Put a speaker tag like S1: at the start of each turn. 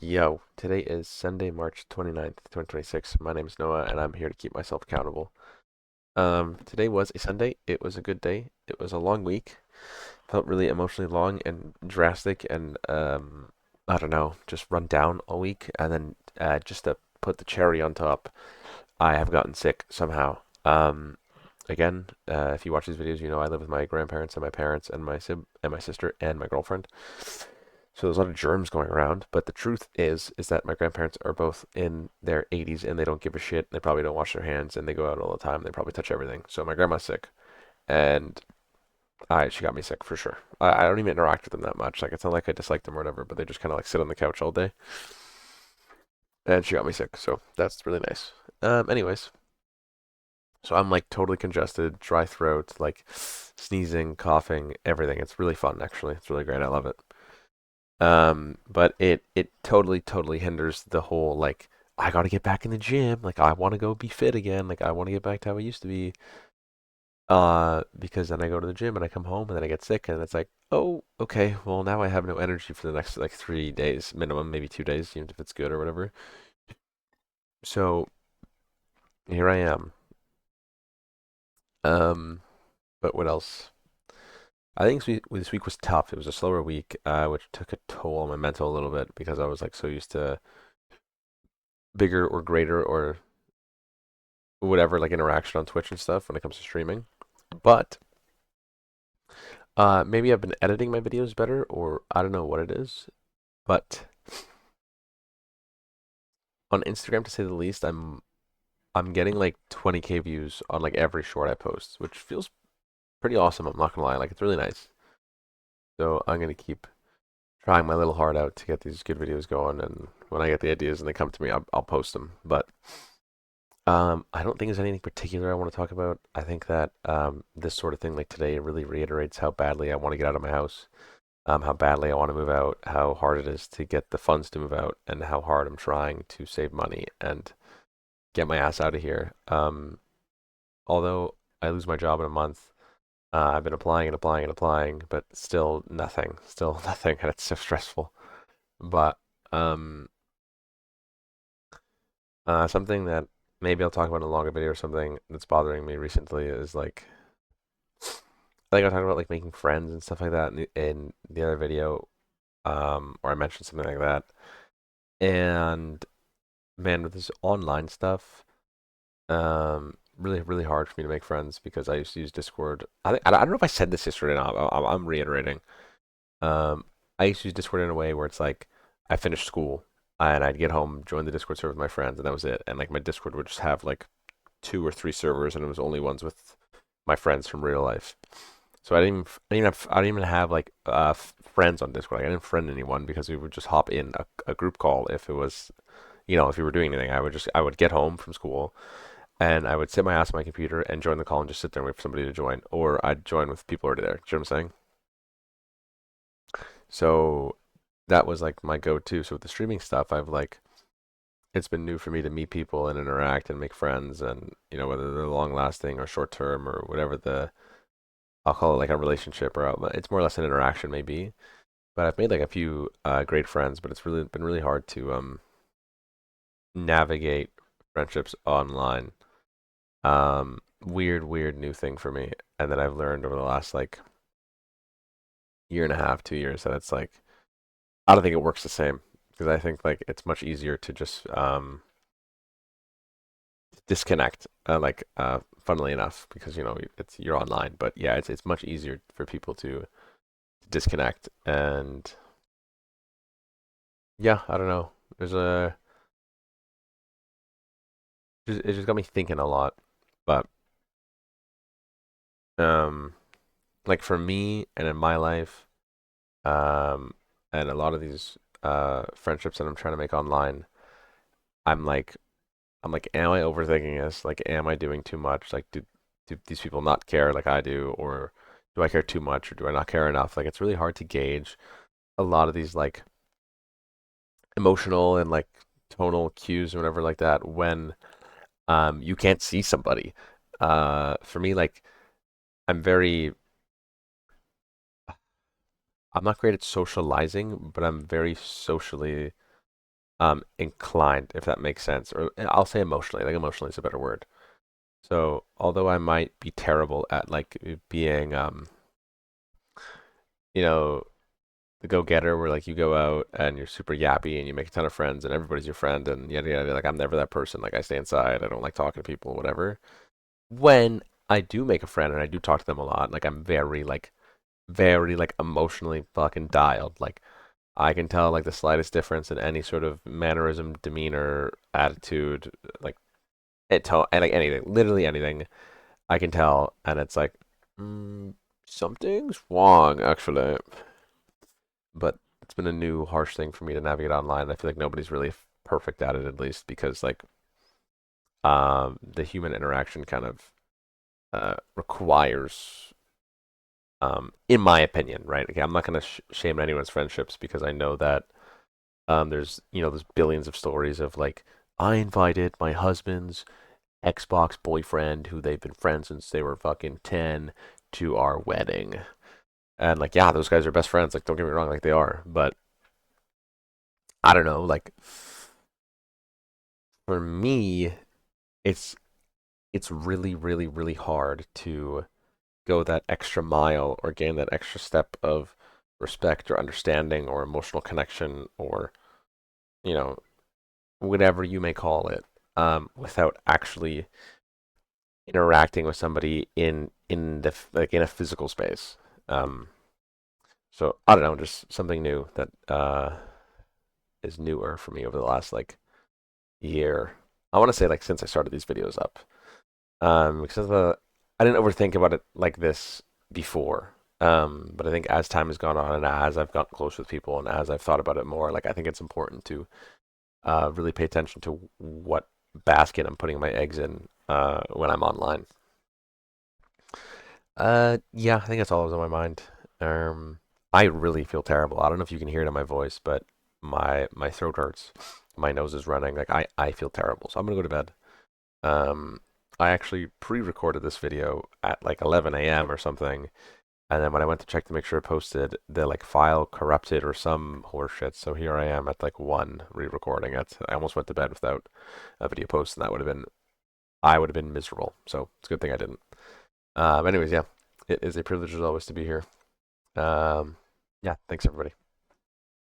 S1: Yo, today is Sunday, March 29th, 2026. My name is Noah, and I'm here to keep myself accountable. Today was a Sunday. It was a good day. It was a long week. Felt really emotionally long and drastic and, I don't know, just run down all week. And then, just to put the cherry on top, I have gotten sick somehow. Again, if you watch these videos, you know I live with my grandparents and my parents and my sister and my girlfriend. So there's a lot of germs going around, but the truth is that my grandparents are both in their 80s and they don't give a shit. They probably don't wash their hands and they go out all the time. They probably touch everything. So my grandma's sick, and she got me sick for sure. I don't even interact with them that much. Like it's not like I dislike them or whatever, but they just kind of like sit on the couch all day, and she got me sick. So that's really nice. Anyways, so I'm like totally congested, dry throat, like sneezing, coughing, everything. It's really fun actually. It's really great. I love it. But it totally hinders the whole like I gotta get back in the gym. Like I want to go be fit again. Like I want to get back to how I used to be. Because then I go to the gym and I come home and then I get sick and it's like, oh, okay, well now I have no energy for the next like 3 days minimum, maybe 2 days, even if it's good or whatever. So here I am. Um, but what else? I think this week was tough. It was a slower week, which took a toll on my mental a little bit because I was like so used to bigger or greater or whatever like interaction on Twitch and stuff when it comes to streaming. But maybe I've been editing my videos better, or I don't know what it is. But on Instagram, to say the least, I'm getting like 20K views on like every short I post, which feels pretty awesome. I'm not gonna lie, like it's really nice. So I'm gonna keep trying my little heart out to get these good videos going, and when I get the ideas and they come to me, I'll post them. But I don't think there's anything particular I want to talk about. I think that this sort of thing like today really reiterates how badly I want to get out of my house, how badly I want to move out, how hard it is to get the funds to move out, and how hard I'm trying to save money and get my ass out of here. Although I lose my job in a month, I've been applying and applying and applying, but still nothing, and it's so stressful. But um, something that maybe I'll talk about in a longer video or something that's bothering me recently is like I think I talked about like making friends and stuff like that in the other video, or I mentioned something like that. And man, with this online stuff, really hard for me to make friends because I used to use Discord. I don't know if I said this yesterday or not. I'm reiterating. Um, I used to use Discord in a way where it's like I finished school and I'd get home, join the Discord server with my friends, and that was it. And like my Discord would just have like 2 or 3 servers, and it was only ones with my friends from real life. So I didn't even have like friends on Discord. Like, I didn't friend anyone because we would just hop in a group call if it was, if we were doing anything. I would get home from school and I would sit my ass on my computer and join the call and just sit there and wait for somebody to join, or I'd join with people already there. Do you know what I'm saying? So that was like my go-to. So with the streaming stuff, I've like it's been new for me to meet people and interact and make friends, and whether they're long lasting or short term or whatever I'll call it like a relationship or it's more or less an interaction maybe. But I've made like a few great friends, but it's really been really hard to navigate friendships online. Weird new thing for me, and that I've learned over the last like year and a half, 2 years that it's like I don't think it works the same because I think like it's much easier to just disconnect. Funnily enough, because you're online, but yeah, it's much easier for people to disconnect. And yeah, I don't know. It just got me thinking a lot. But um, like for me and in my life, um, and a lot of these friendships that I'm trying to make online, I'm like am I overthinking this? Like, am I doing too much? Like, do these people not care like I do, or do I care too much, or do I not care enough? Like, it's really hard to gauge a lot of these like emotional and like tonal cues or whatever like that when you can't see somebody. For me, like I'm very I'm not great at socializing, but I'm very socially. inclined, if that makes sense. Or I'll say emotionally. I think emotionally is a better word. So although I might be terrible at like being you know, the go-getter where like you go out and you're super yappy and you make a ton of friends and everybody's your friend and yada yada. Like I'm never that person. Like I stay inside. I don't like talking to people, whatever. When I do make a friend and I do talk to them a lot, like I'm very like emotionally fucking dialed. Like I can tell like the slightest difference in any sort of mannerism, demeanor, attitude, like and like anything, literally anything. I can tell, and it's like something's wrong actually. But it's been a new harsh thing for me to navigate online. I feel like nobody's really perfect at it, at least because like the human interaction kind of requires, in my opinion, right? Okay, I'm not going to shame anyone's friendships because I know that there's billions of stories of like I invited my husband's Xbox boyfriend who they've been friends since they were fucking 10 to our wedding. And like yeah, those guys are best friends. Like don't get me wrong, like they are, but I don't know, like for me, it's it's really hard to go that extra mile or gain that extra step of respect or understanding or emotional connection or you know whatever you may call it, without actually interacting with somebody like in a physical space. Um, so I don't know, just something new that is newer for me over the last like year. I want to say like since I started these videos up. Because I didn't overthink about it like this before. But I think as time has gone on and as I've gotten close with people and as I've thought about it more, like I think it's important to really pay attention to what basket I'm putting my eggs in when I'm online. Yeah, I think that's all that was on my mind. Um, I really feel terrible. I don't know if you can hear it in my voice, but my throat hurts. My nose is running. Like I feel terrible. So I'm gonna go to bed. Um, I actually pre-recorded this video at like 11 a.m. or something, and then when I went to check to make sure it posted, the like file corrupted or some horseshit. So here I am at like 1 re-recording it. I almost went to bed without a video post, and that would have been I would have been miserable. So it's a good thing I didn't. Anyways, yeah, it is a privilege as always to be here. Um, yeah, thanks everybody.